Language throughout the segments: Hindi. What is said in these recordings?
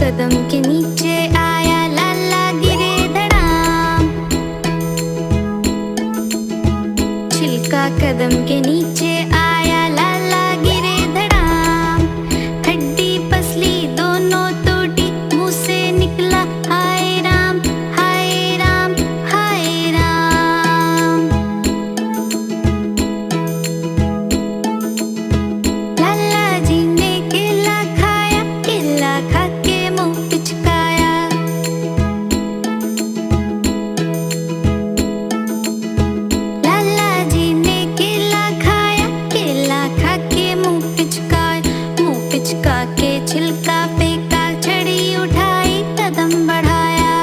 कदम के नीचे आया लाला गिरे धड़ाम। छिलका कदम के नीचे आया लाला गिरे धड़ाम। हड्डी पसली दोनों टूटी, मुंह से निकला हाय राम हाय राम हाय राम। लाला जी ने केला खाया, केला खा के मुंह पिचकाया। लाला जी ने केला खाया, केला खा के मुंह पिचकाया। मुंह पिचका के छिलका फेंका, छड़ी उठाई कदम बढ़ाया।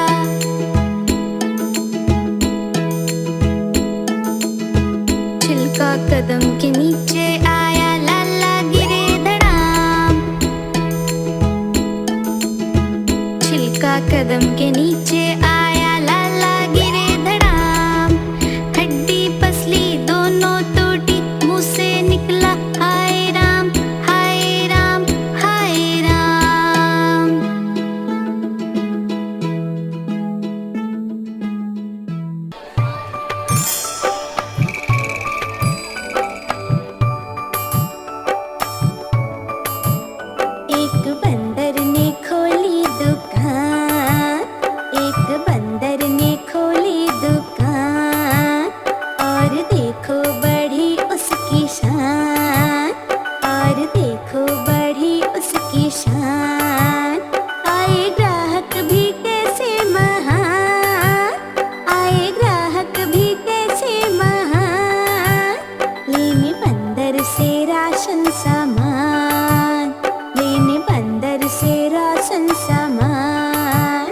छिलका कदम के नीचे आया लाला गिरे धड़ाम। छिलका कदम के नीचे आया लाला गिरे धड़ाम। हड्डी पसली दोनों टूटी, मुंह से निकला हाय राम हाय राम हाय राम। एक बंदर ने खोली दुकान, एक बंदर ने खोली दुकान। और देखो बढ़ी उसकी शान, और देखो बढ़ी उसकी शान। आए ग्राहक भी कैसे महान, आए ग्राहक भी कैसे महान। लेने बंदर से राशन सामान, लेने बंदर से राशन सामान।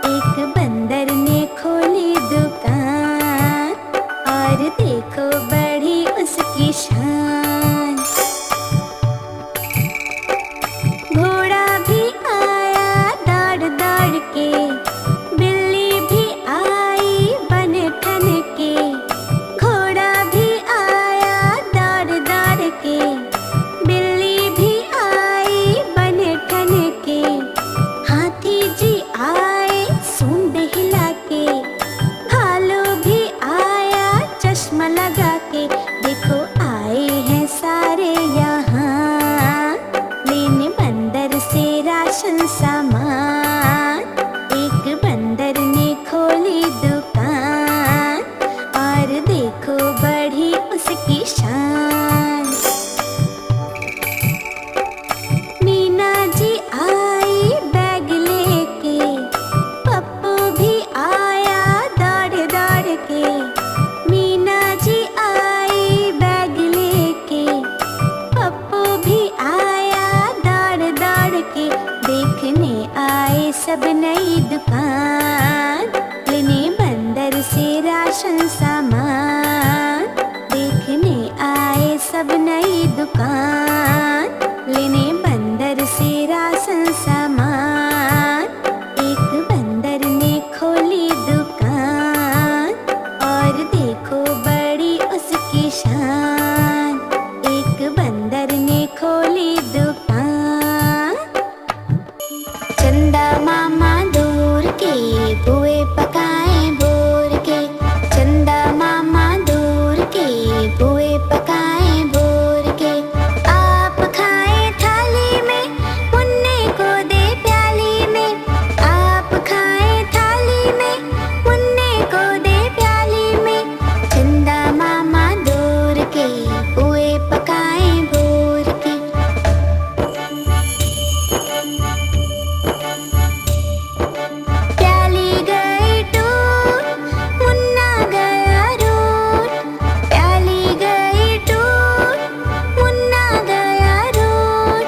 एक बंदर ने खोली दुकान, और देखो बढ़ी उसकी शान। घोड़ा भी आया दौड़ दौड़ के, बिल्ली भी आई बन ठन के। घोड़ा भी आया दौड़ दौड़ के, बिल्ली भी आई बन ठन के। हाथी जी आए सूंड हिला के, भालू भी आया चश्मा लगा के। देखो आए हैं सारे यहाँ, लेने बंदर से राशन सामान। एक बंदर ने खोली दुकान, और देखो बढ़ी उसकी शान। मीना जी आई बैग लेके, पप्पू भी आया दौड़ दौड़ के। मीना जी आई बैग लेके, पप्पू भी आया दौड़ दौड़ के। देखने आए सब नई दुकान, लेने बंदर से राशन सामान। देखने आए सब नई दुकान, लेने बंदर से राशन सामान। एक बंदर ने खोली दुकान, और देखो बड़ी उसकी शान। एक बंदर ने खोली दुकान। चंदा मामा दूर के बुए पकाए बोर के, चंदा मामा दूर के बुए पकाए बोर के। आप खाए थाली में, मुन्ने को दे प्याली में। आप खाए थाली में, मुन्ने को दे प्याली में। चंदा मामा दूर के बुए पकाए बोर के। प्याली गई टूट, मुन्ना गया रूठ। प्याली गई टूट, मुन्ना गया रूठ।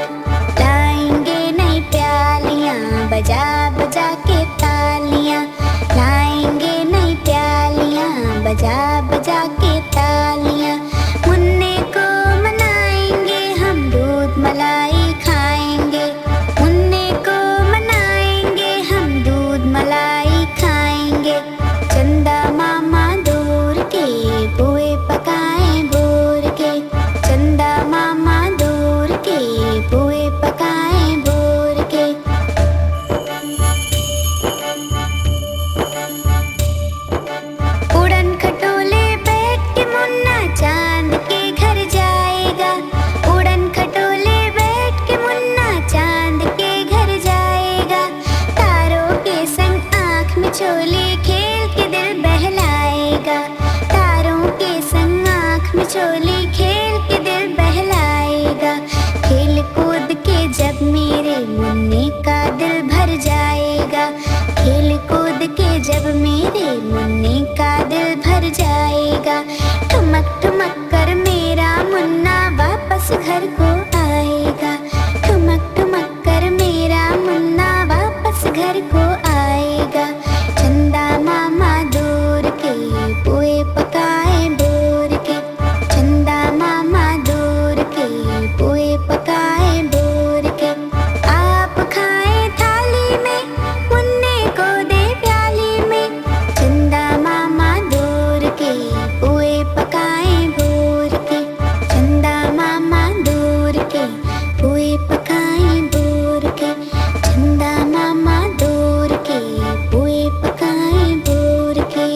लाएंगे नई प्यालियां बजा बजा के तालियां। लाएंगे नई प्यालियां बजा बजा के तालियां। मुन्ने को मनाएंगे हम दूध मलाई खाएंगे। मुन्ने को मनाएंगे हम दूध मलाई खाएंगे। चंदा मामा दूर के बुए पकाए बोर के, चंदा मामा दूर के बुए पकाए बोर के। मिचोले खेल के दिल बहलाएगा। तारों के संग आँख मिचोले खेल के दिल बहलाएगा। खेल कूद के जब मेरे मुन्ने का दिल भर जाएगा। खेल कूद के जब मेरे मुन्ने का दिल भर जाएगा। ठुमक ठुमक कर मेरा मुन्ना वापस घर को आएगा। ठुमक ठुमक कर मेरा मुन्ना वापस घर को आएगा। चंदा मामा दूर के पुए पकाए बोर के। चंदा मामा दूर के पुए पकाए बोर के। आप खाए थाली में मुन्ने को दे प्याली में। चंदा मामा दूर के पुए पकाए बोर के। चंदा मामा दूर के पुए पकाए बोर के। चंदा मामा दूर के पुए पकाए बोर के।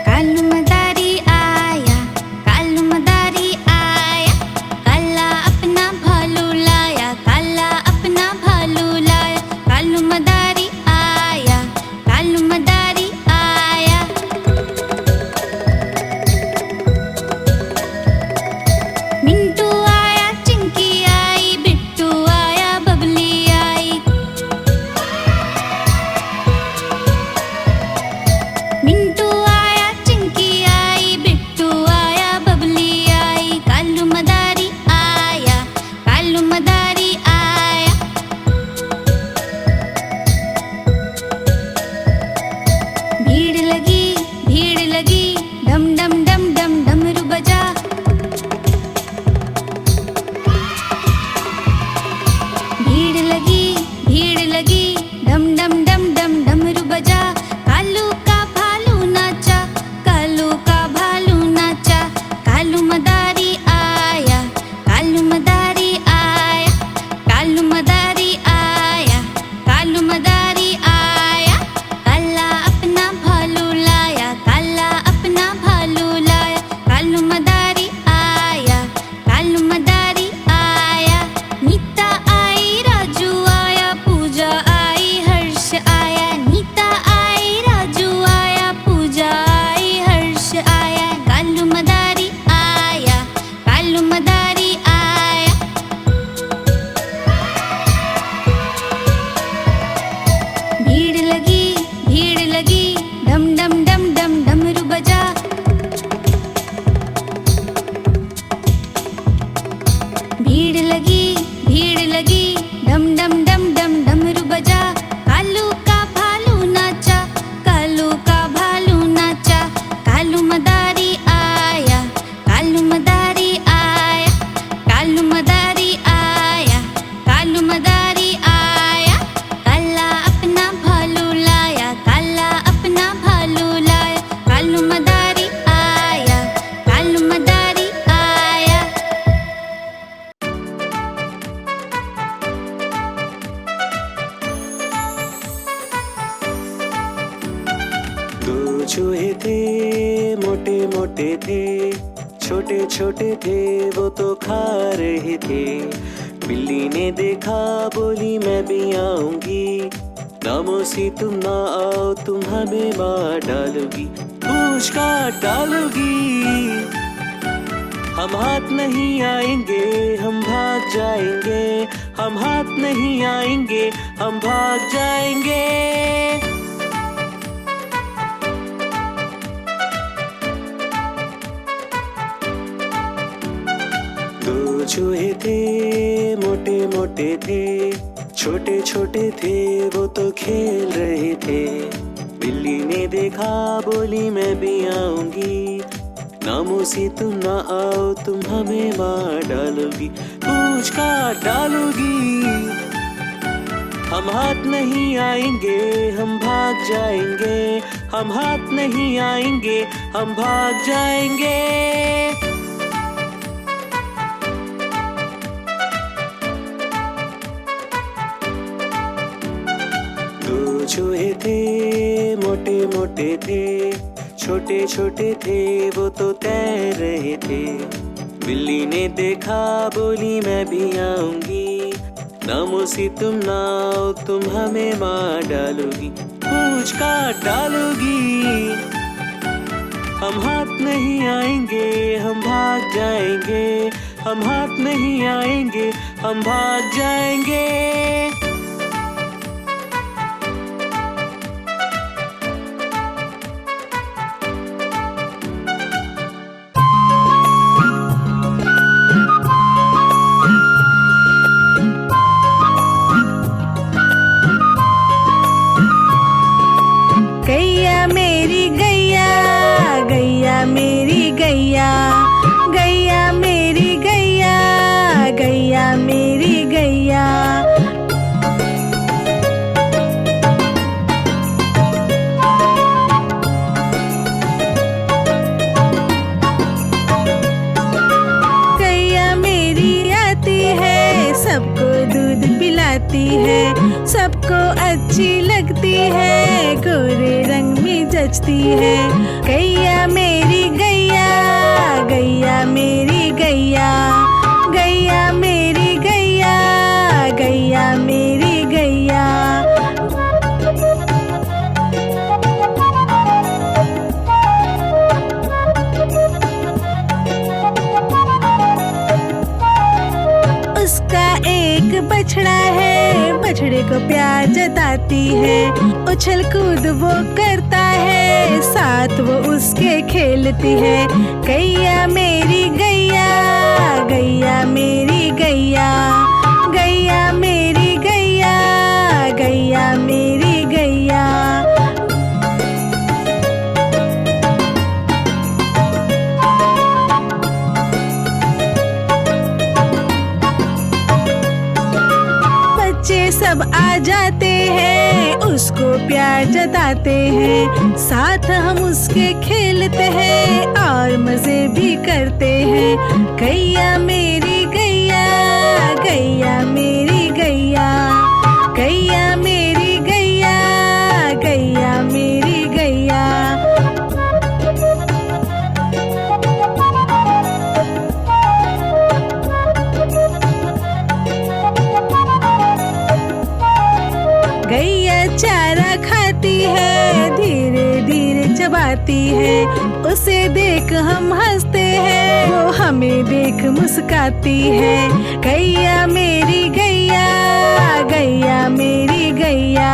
कालू मदारी आया, कालू मदारी आया। काला अपना भालू लाया, काला अपना भालू लाया। कालू मदारी आया, कालू मदारी आया। मिंटू आया, चिंकी आई, बिट्टू आया, बबली आई। मिंटू आया, चिंकी आई, बिट्टू आया, बबली आई। कालू मदारी आया, कालू मदारी आया। भीड़ लगी, डम डम डम डम डमरू बजा। भीड़ लगी, डम डम डम डम डमरू बजा। कालू का भालू नाचा, कालू का भालू नाचा। कालू मदारी आया, कालू मदारी आया। कालू मदारी आया, कालू मदारी आया। काला अपना भालू लाया, काला अपना भालू लाया। कालू मदारी आया, कालू मदारी आया। नीता आई, राजू आया, पूजा आई, हर्ष आया। नीता आई, राजू आया, पूजा आई, हर्ष आया। कालू मदारी आया, कालू मदारी आया। भीड़ लगी, डम डम डम डम डमरू बजा। भीड़ लगी, डम डम डम डम डमरू बजा। कालू का भालू नाचा, कालू का भालू नाचा। कालू मदारी आया, कालू मदारी आया। कालू मदारी आया, कालू मदारी आया। काला अपना भालू लाया, काला अपना भालू लाया। कालू मदारी आया, कालू मदारी आया। दो चूहे थे, मोटे मोटे थे, छोटे छोटे थे, वो तो खा रहे थे। बिल्ली ने देखा, बोली मैं भी आऊंगी। नामोसी तुम ना आओ, तुम हमें मार डालोगी, पूंछ काट डालोगी। हम हाथ नहीं आएंगे, हम भाग जाएंगे। हम हाथ नहीं आएंगे, हम भाग जाएंगे। दो चूहे थे, मोटे मोटे थे, छोटे छोटे थे, वो तो खेल रहे थे। बिल्ली ने देखा, बोली मैं भी आऊंगी। नामोसी तुम ना आओ, तुम हमें मार डालोगी, पूंछ काट डालोगी। हम हाथ नहीं आएंगे, हम भाग जाएंगे। हम हाथ नहीं आएंगे, हम भाग जाएंगे। दो चूहे थे, मोटे मोटे थे, छोटे छोटे थे वो तो तैर रहे थे। बिल्ली ने देखा बोली मैं भी आऊंगी, नामों से तुम ना आओ तुम हमें मार डालोगी, पूंछ काट डालोगी। हम हाथ नहीं आएंगे हम भाग जाएंगे, हम हाथ नहीं आएंगे हम भाग जाएंगे। गैया मेरी गैया, गैया मेरी गैया, गैया मेरी गैया, गैया मेरी गैया। गैया मेरी आती है सबको दूध पिलाती है, सबको अच्छी लगती है, गोरे रंग में जचती है। गैया मेरी गैया, गैया मेरी गैया, गैया मेरी गैया, गैया मेरी गैया। उसका एक बछड़ा है, बछड़े को प्यार जताती है, उछल कूद वो करता है, साथ वो उसके खेलती है। गैया मेरी गैया, गैया मेरी गैया, गैया मेरी गैया, गैया मेरी गैया। बच्चे सब आ जाते हैं, उसको प्यार जताते हैं, साथ हम उसके खेलते हैं और मजे भी करते हैं। गैया मेरी गैया, गैया मेरी गैया, गैया मेरी गैया, गैया मेरी गैया। गैया चारा खाती है, धीरे धीरे चबाती है, उसे देख हम हंसते हैं, वो हमें देख मुस्काती है। गैया मेरी गैया, गैया मेरी गैया,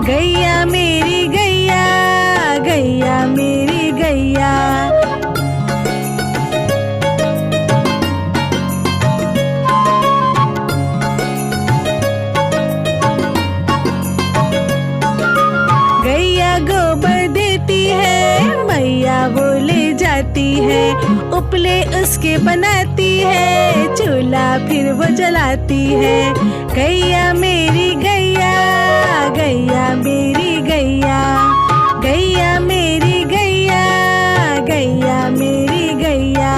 गैया मेरी गैया, गैया मेरी गैया। गैया गोबर देती है, मैया वो ले जाती है, उपले उसके बनाती है, चूल्हा फिर वो जलाती है। गैया मेरी गैया, गैया मेरी गैया, गैया मेरी गैया, गैया मेरी गैया।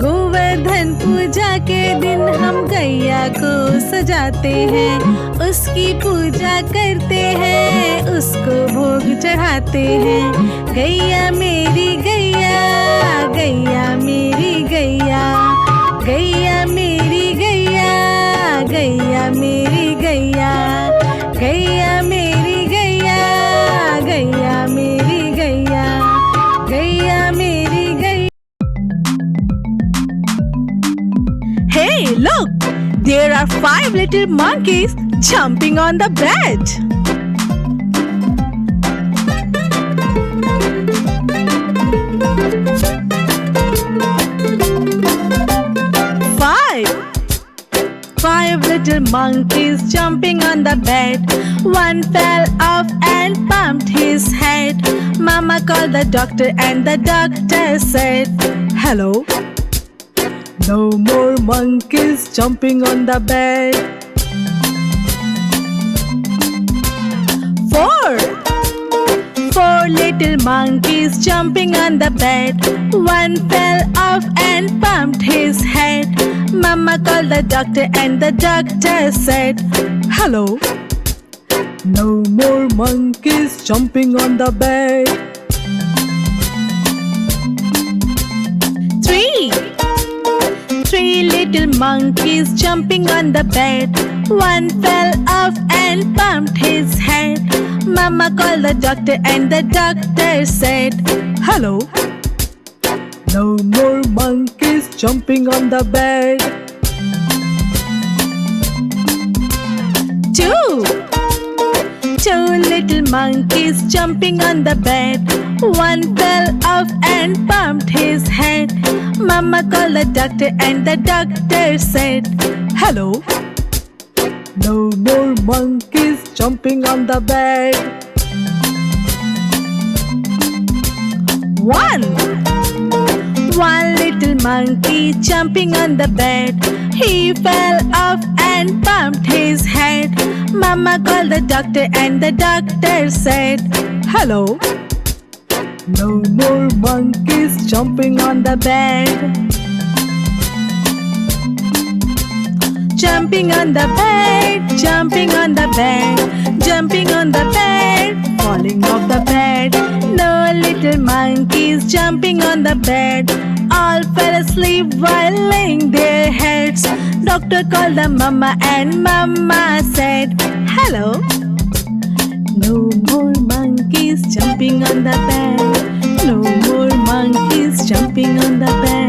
गोवर्धन पूजा के दिन हम गैया को सजाते हैं, उसकी पूजा करते हैं, उसको भोग चढ़ाते हैं। गैया मेरी गैया, गैया मेरी गैया, गैया मेरी गैया, गैया मेरी गैया, गैया मेरी गैया, गैया मेरी गैया, गैया मेरी गैया। Hey, look! There are 5 little monkeys jumping on the bed. Five little monkeys jumping on the bed. One fell off and bumped his head. Mama called the doctor and the doctor said, "Hello. No more monkeys jumping on the bed." Four little monkeys jumping on the bed. One fell off and bumped his head. Mama called the doctor and the doctor said, "Hello, no more monkeys jumping on the bed." Three little monkeys jumping on the bed. One fell off and bumped his head. Mama called the doctor and the doctor said, "Hello, no more monkeys jumping on the bed." Two little monkeys jumping on the bed. One fell off and bumped his head. Mama called the doctor and the doctor said, "Hello, no more monkeys jumping on the bed." One little monkey jumping on the bed. He fell off and bumped his head. Mama called the doctor and the doctor said, "Hello, no more monkeys jumping on the bed." Jumping on the bed, jumping on the bed, jumping on the bed, falling off the bed. No little monkeys jumping on the bed. All fell asleep while laying their heads. Doctor called the mama and mama said, "Hello, no more monkeys jumping on the bed. No more monkeys jumping on the bed."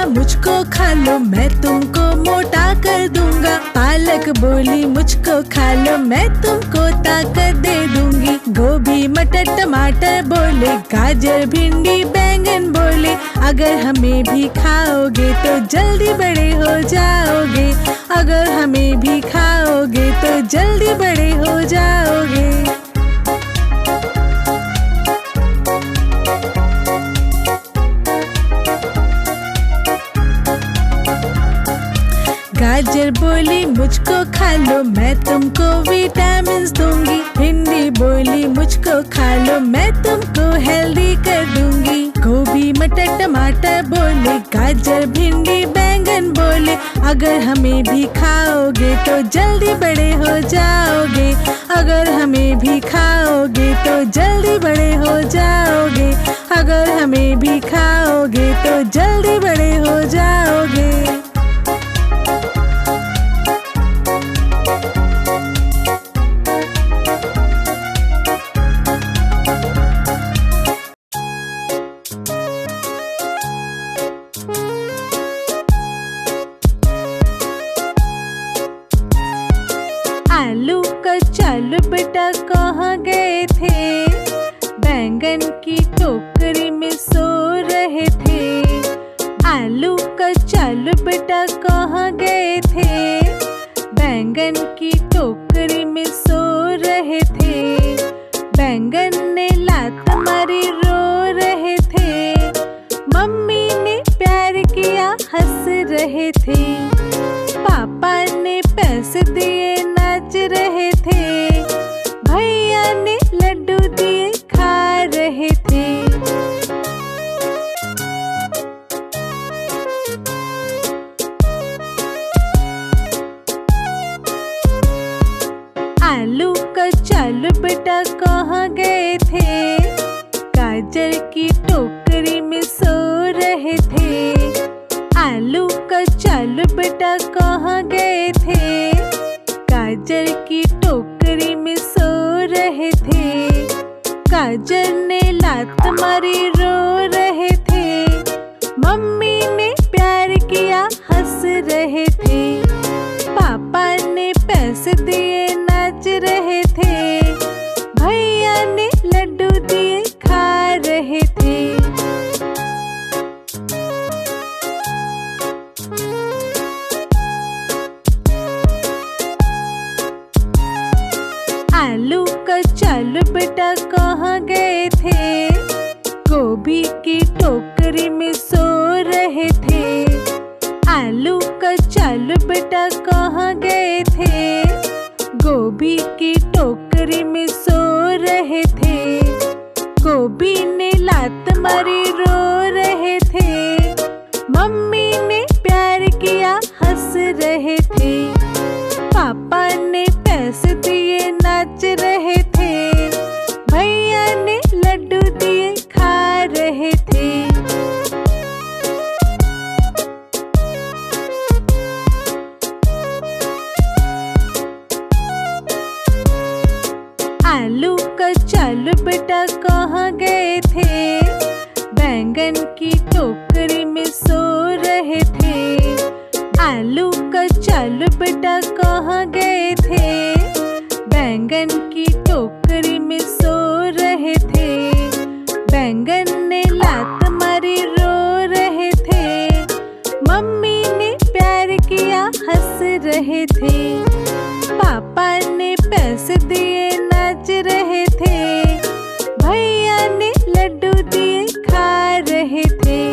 मुझको खा लो मैं तुमको मोटा कर दूंगा। पालक बोली मुझको खा लो मैं तुमको ताकत दे दूंगी। गोभी मटर टमाटर बोले, गाजर भिंडी बैंगन बोले, अगर हमें भी खाओगे तो जल्दी बड़े हो जाओगे। अगर हमें भी खाओगे तो जल्दी बड़े हो जाओगे। गाजर बोली मुझको खा लो मैं तुमको विटामिन्स दूंगी। भिंडी बोली मुझको खा लो मैं तुमको हेल्दी कर दूंगी। गोभी मटर टमाटर बोले, गाजर भिंडी बैंगन बोले, अगर हमें भी खाओगे तो जल्दी बड़े हो जाओगे। अगर हमें भी खाओगे तो जल्दी बड़े हो जाओगे। अगर हमें भी खाओगे तो जल्दी बड़े हो जाओगे। आलू कचालू बेटा कहाँ गए थे? बैंगन की टोकरी में सो रहे थे। आलू कचालू बेटा कहाँ गए थे? बैंगन की टोकरी में सो रहे थे। बैंगन ने लात मारी रो रहे थे। मम्मी ने प्यार किया हंस रहे थे। पापा ने पैसे दिए नाच रहे थे। भैया ने लड्डू दिए खा रहे थे। आलू कचालू बेटा कहाँ गए थे? गाजर की टोकरी में सो रहे थे। आलू कचालू बेटा कहाँ गए थे? गाजर की टोकरी में सो रहे थे। गाजर ने लात मारी रो रहे थे। मम्मी ने प्यार किया हंस रहे थे। पापा ने पैसे दिए नाच रहे थे। भैया ने लड्डू दिए खा टोकरी में सो रहे थे। आलू कचालू बेटा कहाँ गए थे? गोभी की टोकरी में सो रहे थे। गोभी ने लात मारी रो रहे थे। मम्मी ने प्यार किया हंस रहे थे। पापा ने पैसे दिए नाच रहे थे। भैया ने लड्डू दिए खा रहे थे। आलू कचालू बेटा कहाँ गए थे? बैंगन की टोकरी में सो रहे थे। आलू कचालू बेटा कहाँ गए थे? बैंगन की टोकरी में सो रहे थे। बैंगन ने लात मारी रो रहे थे। मम्मी ने प्यार किया हंस रहे थे। पापा ने पैसे दिए नाच रहे थे। भैया ने लड्डू दिए खा रहे थे।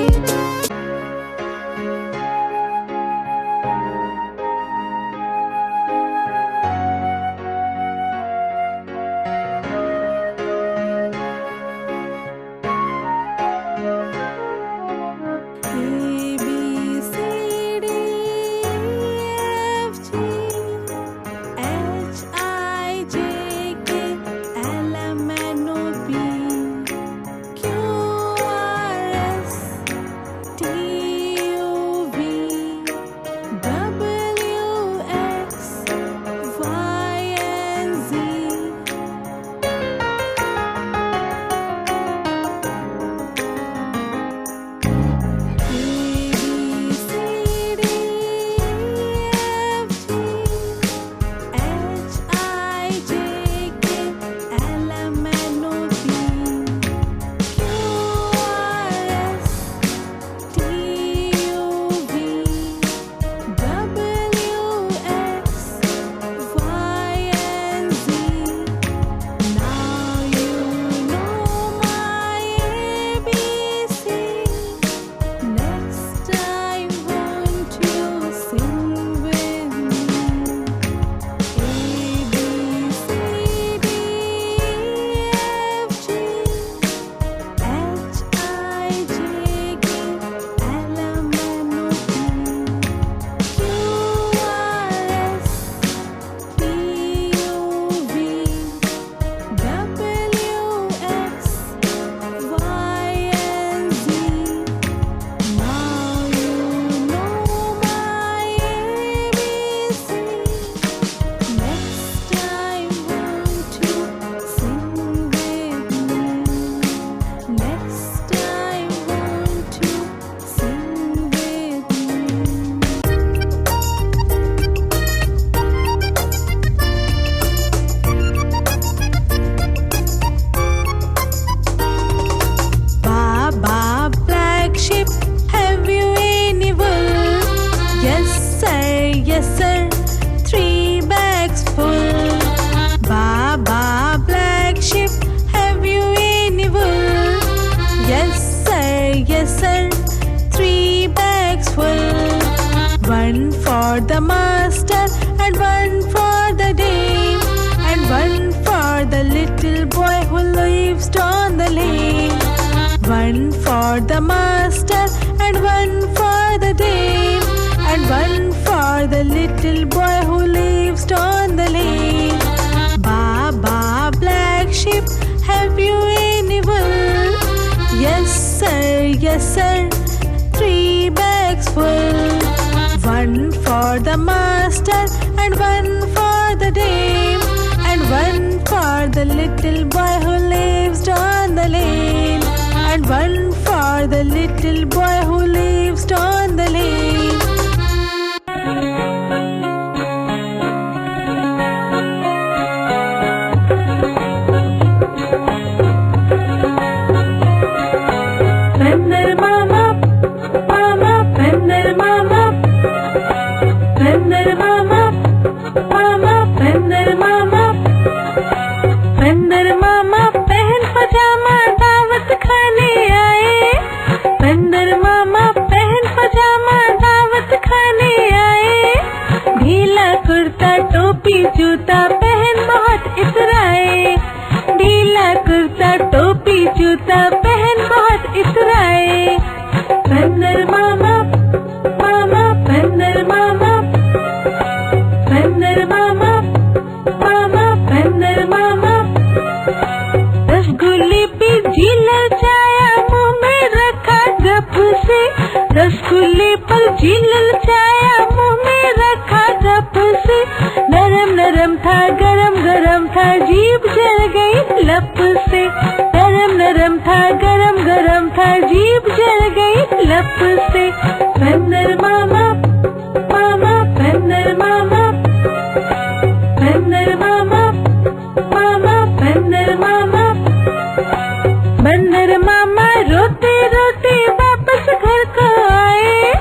for the master, and one for the dame, and one for the little boy who lives on the lane. One for the master, and one for the dame, and one for the little boy who lives on the lane. Baba, black sheep, have you any wool? Yes sir, yes sir, 3 bags full. One for the master, and one for the dame, and one for the little boy who lives on the lane, and one for the little boy who lives on the lane. बंदर मामा पहन पजामा दावत खाने आए। बंदर जूता पहन बहुत इतराए, ढीला कुर्ता टोपी जूता पहन बहुत इतराए। बंदर मामा मामा बंदर मामा, बंदर मामा मामा बंदर मामा। रसगुल्ले पे जी ललचाया, मुंह में रखा गप से, रसगुल्ले पर जी ललचाया, मुंह में रखा गप से। नरम नरम था गरम गरम था, जीभ जल गई लप से। नरम नरम था गरम गरम था, जीभ जल गई लप से। बंदर मामा मामा बंदर मामा, बंदर मामा मामा बंदर मामा। बंदर मामा रोते रोते वापस घर को आए,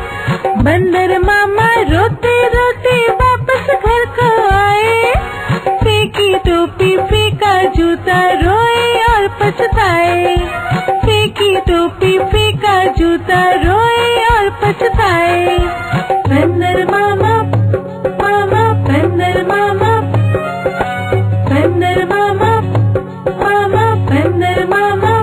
बंदर मामा रोते रोते वापस घर को आए। फेंकी टोपी फेंका जूता, रोए और पछताए। फेंकी टोपी फेंका जूता, रोए और पछताए। बंदर मामा मामा बंदर मामा, बंदर मामा मामा बंदर मामा।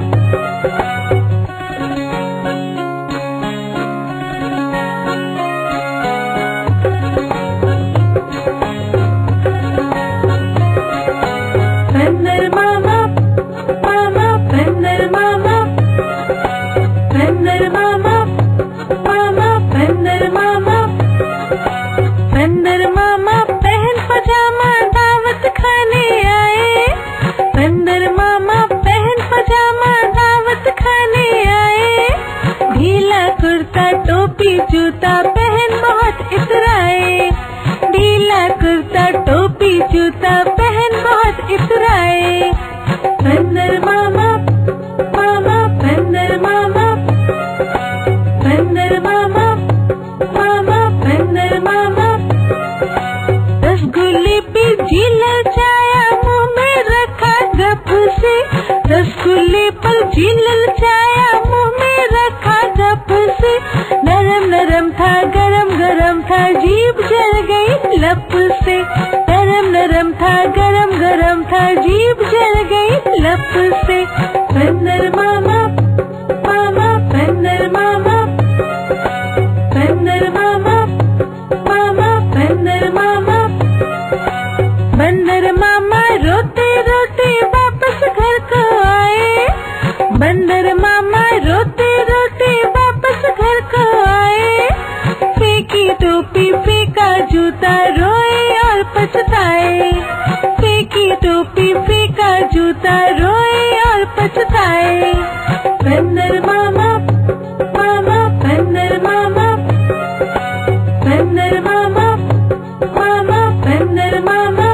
बंदर मामा मामा बंदर मामा, बंदर मामा मामा बंदर मामा। बंदर मामा पहन पजामा दावत खाने आए, बंदर मामा पहन पजामा दावत खाने आए। ढीला कुर्ता टोपी जूता पहन बहुत इतराए, ढीला कुर्ता टोपी जूता पहन बहुत इतराए। बंदर मामा मामा बंदर मामा, बंदर मामा मामा बंदर मामा। रसगुल्ले पे जी ललचाया, मुंह में रखा गप से, रसगुल्ले पर जी ललचाया, मुंह में रखा गप से। नरम नरम था गरम गरम था, जीभ जल गई लप से। नरम नरम था गरम गरम था, जीभ जल गई लप से। बंदर मामा मामा बंदर मामा, बंदर मामा मामा बंदर मामा। बंदर मामा रोते रोते वापस घर को आए, बंदर मामा रोते रोते वापस घर को आए। फेंकी टोपी फेंका जूता, रोए और पछताए। फेंकी टोपी फेंका जूता, रोए और पछताए। बंदर मामा मामा बंदर मामा, बंदर मामा मामा बंदर मामा।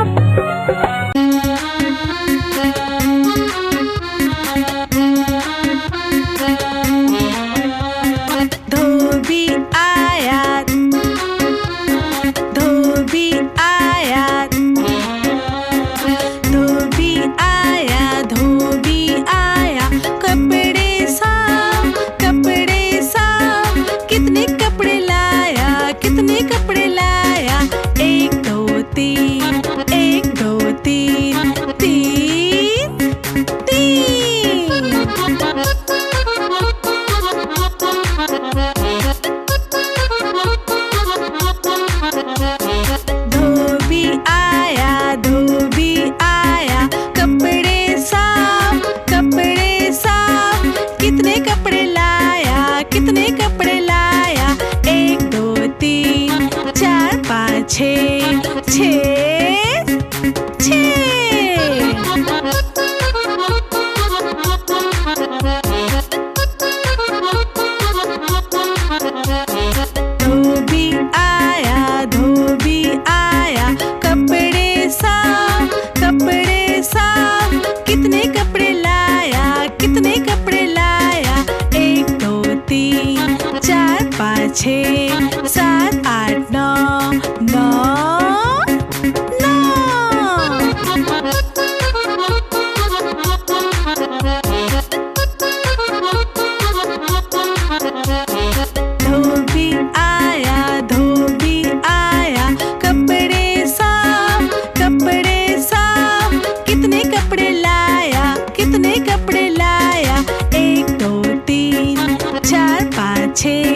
धोबी आया, धोबी आया, धोबी आया, धोबी आया। कपड़े साफ कितने कपड़े लाया, कितने कपड़े लाया। एक दो तीन, एक दो तीन, तीन तीन। धोबी आया, धोबी आया। कपड़े साफ कितने कपड़े लाया, कितने कपड़े लाया। एक दो तीन चार पाँच छः, छः छः। धोबी आया, धोबी आया। कपड़े साफ कितने कपड़े लाया, कितने कपड़े लाया। एक दो तीन चार पाँच छः सात आठ नौ, नौ नौ। धोबी आया, धोबी आया। कपड़े साफ पीछे